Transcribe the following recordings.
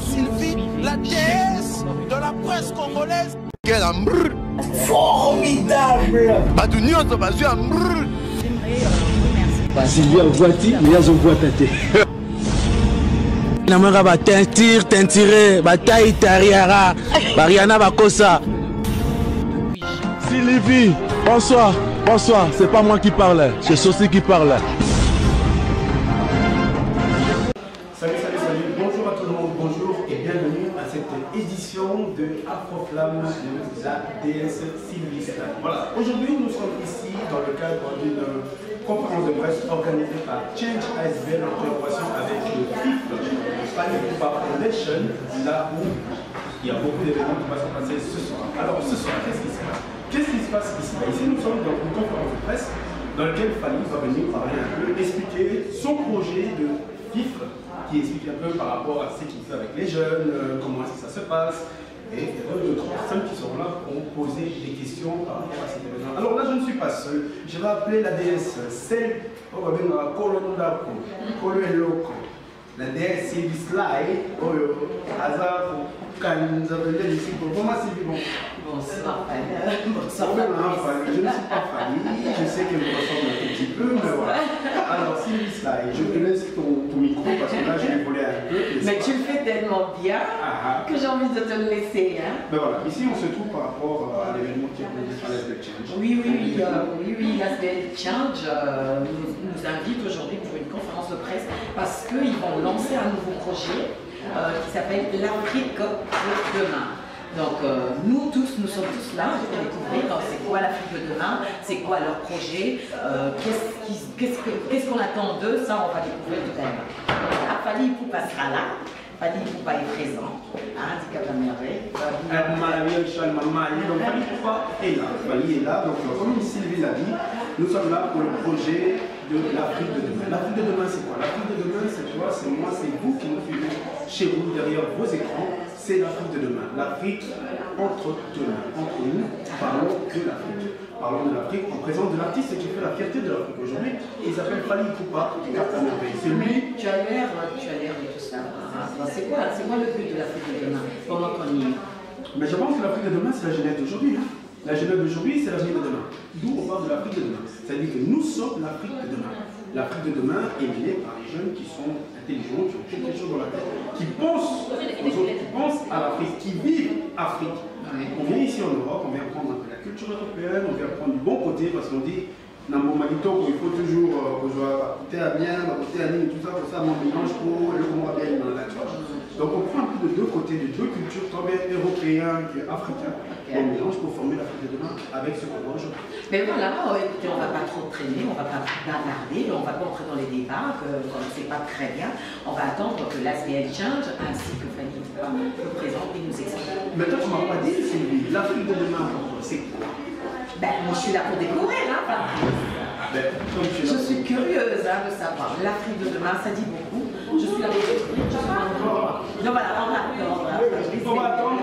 Sylvie, la déesse de la presse congolaise. Quelle ambrr. Formidable. Badunion, ça va jouer ambrr. Sylvia Voiti, mais on voit tâter. Namanga ba teintiré, ba taille tariara, Bariana Bakosa. Sylvie, bonsoir, bonsoir, c'est pas moi qui parle, c'est Sosi qui parle. Salut, bonjour à tout le monde, bonjour et bienvenue à cette édition de Afroflamme de la déesse Sylvie. Voilà, aujourd'hui nous sommes ici dans le cadre d'une conférence de presse organisée par Change ASBL en collaboration avec le FIF, Fally Ipupa Foundation, là où il y a beaucoup d'événements qui vont se passer ce soir. Alors ce soir, qu'est-ce qui se passe? Qu'est-ce qui se passe ici? Ici nous sommes dans une conférence de presse dans laquelle Fally va venir parler un peu, expliquer son projet de FIF, qui explique un peu par rapport à ce qu'il fait avec les jeunes, comment est-ce que ça se passe. Et il y a d'autres personnes qui seront là pour poser des questions par rapport à cet événement. Alors là, je ne suis pas seul. Je vais appeler la déesse, celle qu'on va venir à Kolondako, Koleloko. La déesse Sylvie Sly, Hazard, comment c'est bon? Bonsoir, Bonsoir, je ne suis pas Fally, je sais qu'elle me ressemble un petit peu, mais voilà. Alors, Sylvie Sly, je te laisse ton micro parce que là, je vais voler un peu. Mais tu le fais tellement bien que j'ai envie de te le laisser. Hein. Ben voilà, ici on se trouve par rapport à l'événement qui est organisé par l'ASBL Change. Oui, l'ASBL Change nous invite aujourd'hui pour une conférence de presse parce qu'ils vont lancer un nouveau projet qui s'appelle l'Afrique de demain. Donc nous sommes tous là pour découvrir c'est quoi l'Afrique de demain, c'est quoi leur projet, qu'est-ce qu'on attend d'eux, ça on va découvrir tout à l'heure. Voilà, Fally Ipupa sera là, Fally Ipupa est présent, handicap à merveille. Donc Fally Ipupa est là, Fally est là, donc comme Sylvie l'a dit, nous sommes là pour le projet de l'Afrique de demain. L'Afrique de demain c'est quoi? L'Afrique de demain c'est toi, c'est moi, c'est vous qui nous suivez chez vous, derrière vos écrans. C'est l'Afrique de demain. L'Afrique entre demain. Entre nous, parlons de l'Afrique. Parlons de l'Afrique en présence de l'artiste qui fait la fierté de l'Afrique aujourd'hui. Il s'appelle Fally Ipupa, Cap à merveille. C'est lui. Tu as l'air de tout ça. C'est quoi le but de l'Afrique de demain pendant qu'on y est? Mais je pense que l'Afrique de demain, c'est la jeunesse d'aujourd'hui. Hein. La jeunesse d'aujourd'hui, c'est l'avenir de demain. D'où on parle de l'Afrique de demain. C'est-à-dire que nous sommes l'Afrique de demain. L'Afrique de demain est menée par les jeunes qui sont intelligents, qui ont quelque chose dans la tête, qui pensent aux autres, qui pensent à l'Afrique, qui vivent Afrique. On vient ici en Europe, on vient prendre un peu la culture européenne, on vient prendre du bon côté parce qu'on dit dans mon manito il faut toujours côté à bien, côté à ligne, tout ça, pour ça, mon mélange pour le comment bien dans la nature. Donc on prend un peu de deux côtés, de deux cultures, tant bien européen qu'africain. On mélange pour former l'Afrique de demain avec ce qu'on voit aujourd'hui. Mais voilà, écoutez, on ne va pas trop traîner, on ne va pas bavarder, on ne va pas entrer dans les débats, qu'on ne sait pas très bien. On va attendre que l'ASBL Change ainsi que Fally Ipupa le présente et nous explique. Mais toi, tu ne m'as pas dit, Sylvie, l'Afrique de demain, c'est quoi? Ben, moi, je suis là pour découvrir. Hein, je suis curieuse de savoir. L'Afrique de demain, ça dit beaucoup. Je suis là pour découvrir. Donc voilà, on va attendre.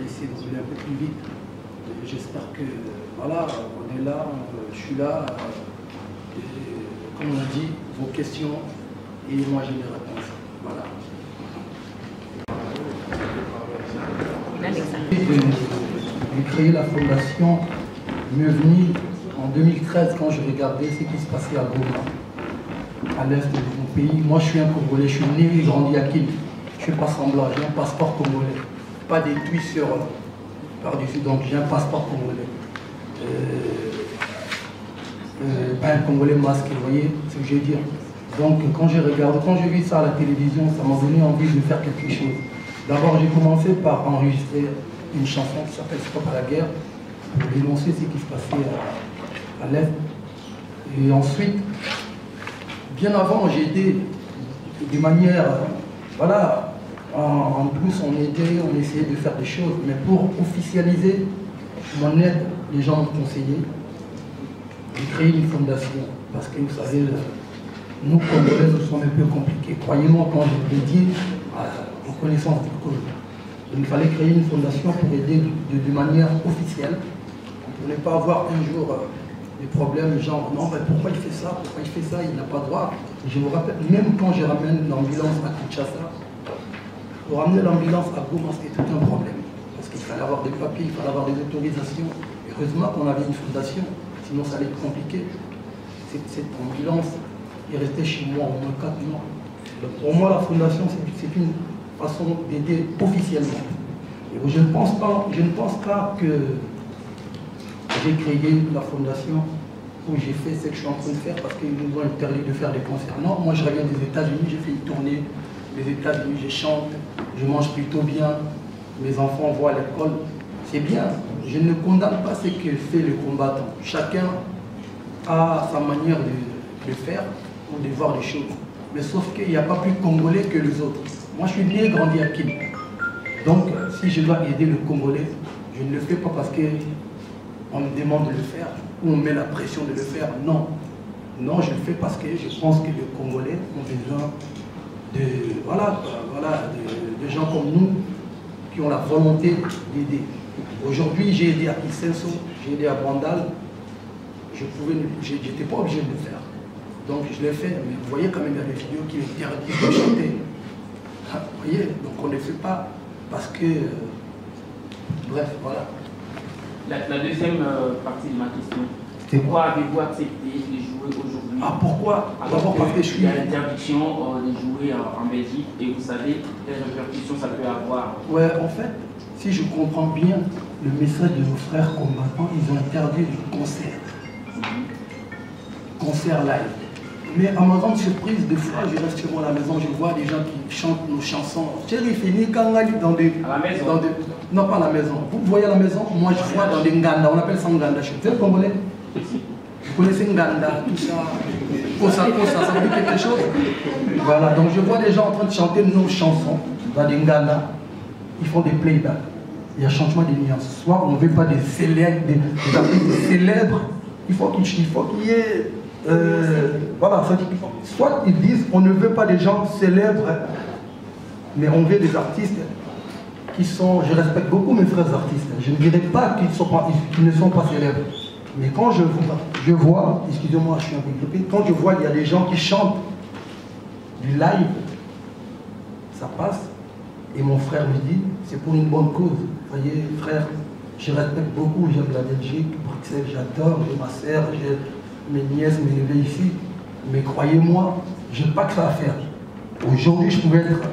essayer de rouler un peu plus vite. J'espère que, voilà, on est là, je suis là. Et, comme on a dit, vos questions, et moi j'ai les réponses. Voilà. J'ai créé la fondation m'est venu en 2013 quand je regardais ce qui se passait à Goma, à l'est de mon pays. Moi je suis un Congolais, je suis né et grandi à Kin. Je ne fais pas semblant, j'ai un passeport congolais. Pas des tweets sur par-dessus, donc j'ai un passeport congolais. Pas un Congolais masqué, vous voyez ce que je veux dire. Donc quand j'ai vu ça à la télévision, ça m'a donné envie de faire quelque chose. D'abord j'ai commencé par enregistrer une chanson qui s'appelle Stop à la guerre, pour dénoncer ce qui se passait à l'Est. Et ensuite, bien avant, j'ai aidé de manière, voilà, en plus on aidait, on essayait de faire des choses, mais pour officialiser mon aide, les gens m'ont conseillé. J'ai créé une fondation, parce que vous savez, nous Congolais, nous sommes un peu compliqués. Croyez-moi, quand j'ai dédié aux connaissances du Congo, il fallait créer une fondation pour aider de manière officielle, pour ne pas avoir un jour des problèmes, genre non, ben pourquoi il fait ça, il n'a pas droit. Je me rappelle, même quand je ramène l'ambulance à Kinshasa, pour ramener l'ambulance à Goma, c'était tout un problème. Parce qu'il fallait avoir des papiers, il fallait avoir des autorisations. Heureusement qu'on avait une fondation, sinon ça allait être compliqué. Cette ambulance est restée chez moi au moins 4 mois. Donc pour moi, la fondation, c'est une façon d'aider officiellement. Et je ne pense pas que j'ai créé la fondation où j'ai fait ce que je suis en train de faire parce qu'ils nous ont interdit de faire des concerts. Non, moi je reviens des États-Unis, j'ai fait une tournée des États-Unis, je chante, je mange plutôt bien, mes enfants vont à l'école, c'est bien. Je ne condamne pas ce que fait le combattant. Chacun a sa manière de faire ou de voir les choses. Mais sauf qu'il n'y a pas plus Congolais que les autres. Moi je suis né et grandi à Kin. Donc si je dois aider le Congolais, je ne le fais pas parce qu'on me demande de le faire ou on met la pression de le faire. Non. Non, je le fais parce que je pense que les Congolais ont besoin de gens comme nous qui ont la volonté d'aider. Aujourd'hui, j'ai aidé à Kisenso, j'ai aidé à Bandal. Je n'étais pas obligé de le faire. Donc je l'ai fait, mais vous voyez quand même il y a des vidéos qui m'interdisent de chanter. Vous voyez, donc on ne le fait pas parce que... bref, voilà. La deuxième partie de ma question. Pourquoi avez-vous accepté de jouer aujourd'hui? Ah, pourquoi? D'abord parce que je suis... Il y a l'interdiction de jouer en Belgique et vous savez quelles répercussions ça peut avoir. Ouais, en fait, si je comprends bien le message de nos frères combattants, ils ont interdit le concert. Concert live. Mais à ma grande surprise, des fois, je reste chez moi à la maison, je vois des gens qui chantent nos chansons. Chéri Fini, Kangali, dans des... À la maison non, pas à la maison. Vous voyez à la maison, moi je vois dans des Nganda, on appelle ça Nganda. Vous êtes congolais? Vous connaissez Nganda, tout ça, Kosa, ça veut dire quelque chose? Voilà, donc je vois des gens en train de chanter nos chansons dans des Nganda. Ils font des playbacks. Il y a changement de nuances. Soit on ne veut pas des célèbres, des artistes célèbres. Il faut qu'il y ait... voilà, soit ils disent on ne veut pas des gens célèbres, mais on veut des artistes qui sont... Je respecte beaucoup mes frères artistes. Je ne dirais pas qu'ils ne sont pas célèbres. Mais quand je vois, excusez-moi, je suis un peu grippé, quand je vois il y a des gens qui chantent du live, ça passe. Et mon frère me dit, c'est pour une bonne cause. Vous voyez, frère, je respecte beaucoup, j'aime la Belgique, Bruxelles, j'adore, j'ai ma sœur, j'ai mes nièces, mes neveux ici. Mais croyez-moi, je n'ai pas que ça à faire. Aujourd'hui, je pouvais être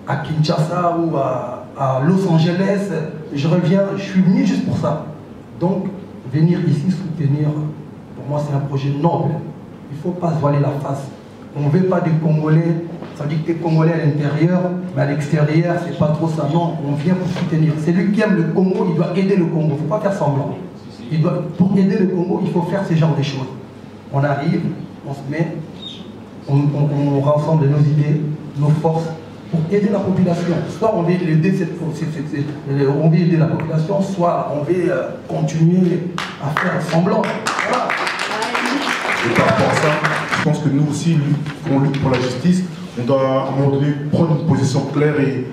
à Kinshasa ou à Los Angeles. Je reviens, je suis venu juste pour ça. Donc, venir ici soutenir, pour moi, c'est un projet noble. Il ne faut pas se voiler la face. On ne veut pas des Congolais, ça dit que tu es Congolais à l'intérieur, mais à l'extérieur, c'est pas trop ça. Non, on vient pour soutenir. Celui qui aime le Congo, il doit aider le Congo. Il ne faut pas faire semblant. Pour aider le Congo, il faut faire ce genre de choses. On arrive, on se met, on rassemble nos idées, nos forces, pour aider la population. Soit on veut aider la population, soit on veut continuer à faire semblant. Voilà. Et par rapport à ça, je pense que nous aussi, on lutte pour la justice, on doit à un moment donné prendre une position claire et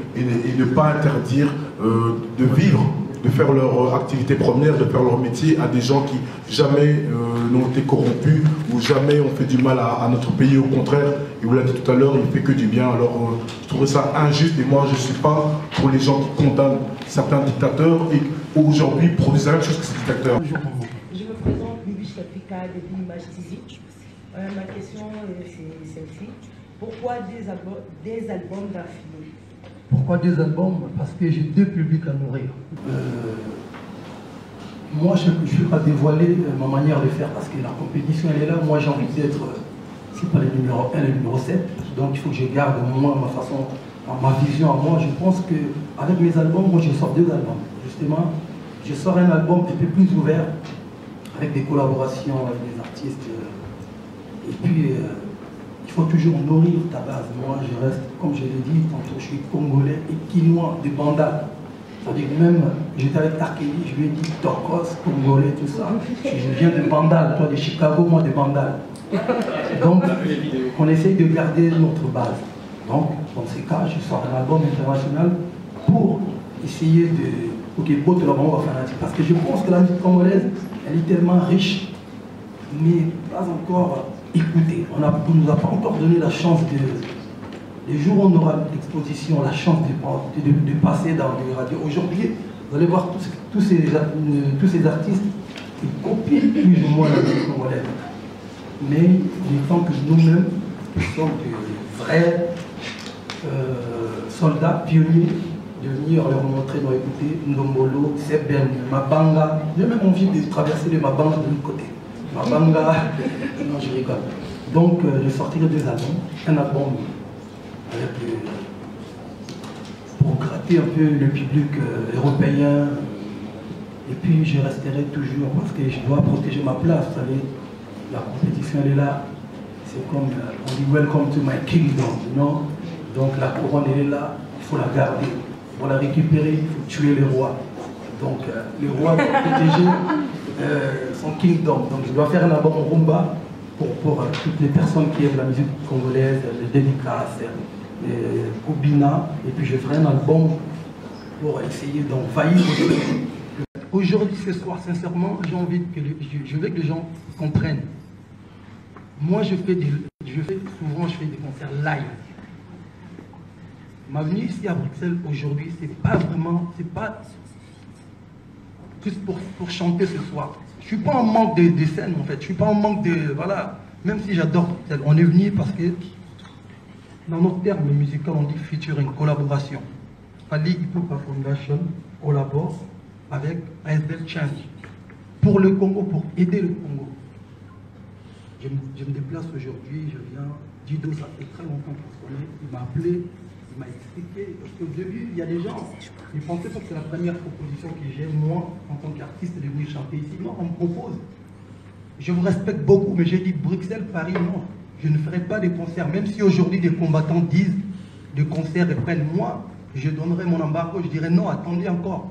ne pas interdire de vivre, de faire leur activité première, de faire leur métier à des gens qui jamais n'ont été corrompus ou jamais ont fait du mal à notre pays. Au contraire, et vous l'avez dit tout à l'heure, il ne fait que du bien. Alors je trouve ça injuste et moi je ne suis pas pour les gens qui condamnent certains dictateurs et aujourd'hui produisent la même chose que ces dictateurs. Je me présente, Bibi Chafika de Image TV. Ma question c'est celle-ci. Pourquoi des albums d'affilée? Pourquoi des albums? Parce que j'ai deux publics à nourrir. Moi, je ne vais pas dévoiler ma manière de faire parce que la compétition, elle est là. Moi, j'ai envie d'être, c'est pas le numéro 1, le numéro 7. Donc, il faut que je garde moi, ma façon, ma vision à moi. Je pense qu'avec mes albums, moi, je sors deux albums. Justement, je sors un album un peu plus ouvert, avec des collaborations avec des artistes. Et puis, il faut toujours nourrir ta base. Moi, je reste, comme je l'ai dit, tantôt, je suis congolais et quinois de Bandal. C'est-à-dire que même, j'étais avec Arkeli, je lui ai dit Tokos, congolais, tout ça. Je viens de Bandal, toi de Chicago, moi de Bandal. Donc, on essaye de garder notre base. Donc, dans ces cas, je sors un album international pour essayer de... Ok, botte la bombe fanatique. Parce que je pense que la musique congolaise, elle est tellement riche, mais pas encore écoutée. On ne nous a pas encore donné la chance de... Les jours où on aura l'exposition, la chance de passer dans les radios. Aujourd'hui, vous allez voir tous ces artistes qui copient plus ou moins la musique congolaise. Mais il est temps que nous-mêmes, qui sommes de vrais soldats pionniers, de venir leur montrer, leur écouter Ndombolo, Seben, Mabanga. J'ai même envie de traverser le Mabanga de l'autre côté. Mabanga, non, je rigole. Donc, je sortirai deux albums. Un album pour gratter un peu le public européen. Et puis, je resterai toujours parce que je dois protéger ma place. Vous savez, la compétition, elle est là. C'est comme, on dit « Welcome to my kingdom », you know? Donc, la couronne, elle est là. Il faut la garder. Pour la récupérer, il faut tuer les rois. Donc, le roi doit protéger son kingdom. Donc, je dois faire un album en rumba pour toutes les personnes qui aiment la musique congolaise, les dédicaces, les Koubina. Et puis, je ferai un album pour essayer d'envahir. Aujourd'hui, ce soir, sincèrement, j'ai envie que je veux que les gens comprennent. Moi, souvent, je fais des concerts live. Ma venue ici à Bruxelles aujourd'hui, c'est pas juste pour chanter ce soir. Je suis pas en manque de scène en fait, je suis pas en manque de... Voilà, même si j'adore Bruxelles, on est venu parce que dans notre terme musical, on dit featuring, collaboration. Fali Hip Hop Foundation collabore avec ASBL Change pour le Congo, pour aider le Congo. Je me déplace aujourd'hui, je viens, Dido, ça fait très longtemps qu'on se connaît, il m'a appelé. Il m'a expliqué, parce qu'au début, il y a des gens, ils pensaient pas que c'est la première proposition que j'ai, moi, en tant qu'artiste, de venir chanter ici. Non, on me propose. Je vous respecte beaucoup, mais j'ai dit Bruxelles, Paris, non. Je ne ferai pas des concerts, même si aujourd'hui des combattants disent des concerts et prennent moi, je donnerai mon embargo, je dirais non, attendez encore.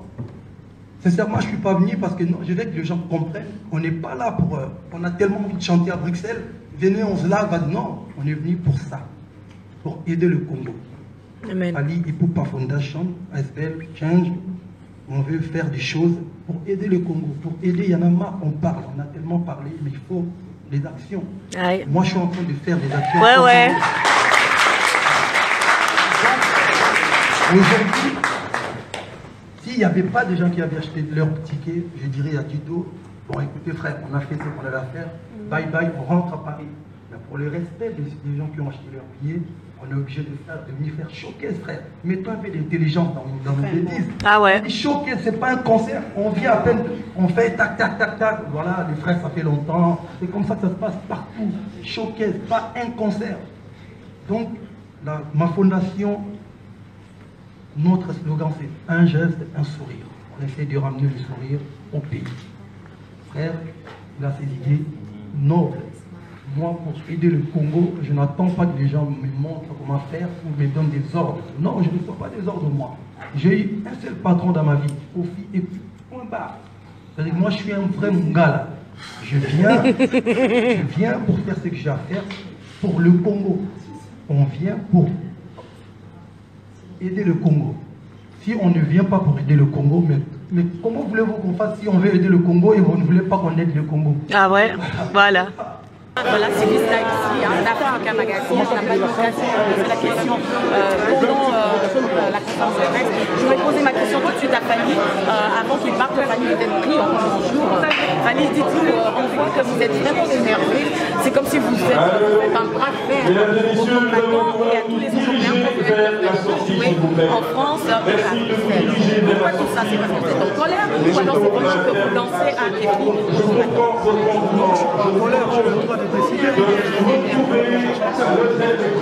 Sincèrement, je ne suis pas venu parce que non, je veux que les gens comprennent qu'on n'est pas là pour... on a tellement envie de chanter à Bruxelles, venez, on se lave, non, on est venu pour ça, pour aider le Congo. Amen. Ali Hip Hop Foundation, ASBL, Change, on veut faire des choses pour aider le Congo, pour aider, il y en a marre, on parle, on a tellement parlé, mais il faut des actions. Aïe. Moi, je suis en train de faire des actions. Ouais, ouais. Aujourd'hui, s'il n'y avait pas des gens qui avaient acheté leur ticket, je dirais à Tito, bon écoutez frère, on a fait ce qu'on avait à faire, bye bye, on rentre à Paris. Mais pour le respect des gens qui ont acheté leur billet, on est obligé de venir faire showcase, frère. Mets-toi un peu d'intelligence dans nos bêtises. Ah ouais. Showcase, c'est pas un concert. On vient à peine, on fait tac, tac, tac, tac. Voilà, les frères, ça fait longtemps. C'est comme ça que ça se passe partout. Showcase, pas un concert. Donc, ma fondation, notre slogan, c'est un geste, un sourire. On essaie de ramener le sourire au pays. Frère, il a ses idées nobles. Moi, pour aider le Congo, je n'attends pas que les gens me montrent comment faire ou me donnent des ordres. Non, je ne reçois pas des ordres, moi. J'ai eu un seul patron dans ma vie, Kofi, et puis, point barre. C'est-à-dire que moi, je suis un vrai mongala. Je viens pour faire ce que j'ai à faire pour le Congo. on vient pour aider le Congo. Si on ne vient pas pour aider le Congo, mais comment voulez-vous qu'on fasse si on veut aider le Congo et vous ne voulez pas qu'on aide le Congo? Ah ouais, voilà. Voilà, c'est Lista ici, d'Africa Magazine. Je n'ai pas eu l'occasion de poser la question pendant la conférence de presse. Je vais poser ma question tout de suite à Fanny, avant qu'il parte. Fanny était pris en bonjour. Fanny, dites-nous, on voit que vous êtes vraiment énervé. C'est comme si vous faites un bras de fer au Combattant et à tous les Européens pour vous jouer en France et à Bruxelles. Pourquoi tout ça? C'est parce que vous êtes en colère ou alors c'est vraiment que vous lancez un défi au Combattant? En colère, je le droit de décider.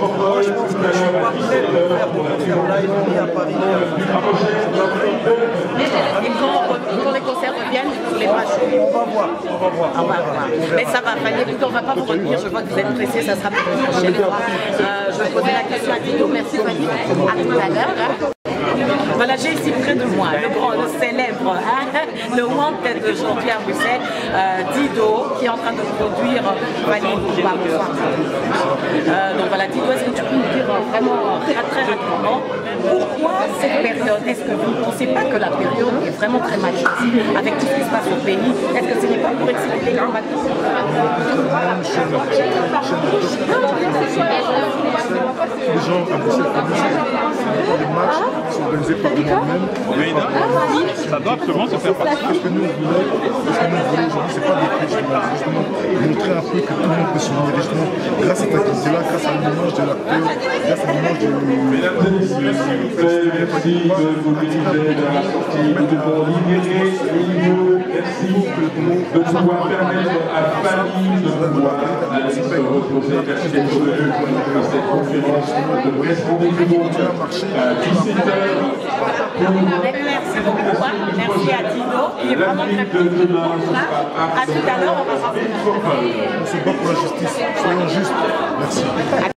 Moi, je pense que je suis pas prêt de faire de concert live ni à Paris ni à Et quand les concerts reviennent, vous les brassez? On va voir. On va voir. Mais ça va, Fanny, écoutez, on ne va pas vous retenir. Je vois que vous êtes pressé, ça sera pour une prochaine fois. Je vais poser la question à Dido. Merci, Fanny. À tout à l'heure. Voilà, j'ai ici près de moi le grand, le célèbre, le wanted d'aujourd'hui à Bruxelles, Dido, qui est en train de produire Fanny. Donc voilà, Dido, est-ce que tu peux nous dire vraiment très rapidement pourquoi cette période? Est-ce que vous ne pensez pas que la période est vraiment très mal choisie avec tout ce qui se passe au pays? Est-ce que ce n'est pas pour exciter les combattants? Les gens à Bruxelles des matchs sont organisés par nous-mêmes. Ça doit absolument se faire passer. Ce que nous voulons aujourd'hui, c'est pas des prix, justement montrer un peu que tout le monde peut s'unir, justement grâce à cette activité-là, grâce à l'image de l'acteur, grâce à l'image de... Mesdames et messieurs, s'il vous plaît, merci de vous diriger vers la sortie. Nous devons libérer le niveau. Merci de pouvoir permettre à la famille de pouvoir aller se reposer quelques minutes pour cette conférence de presse rendez-vous à 17h. Merci beaucoup, merci à Dido, il est vraiment très cool. À tout à l'heure, on va voir. On se bat pour la justice, soyons justes. Merci.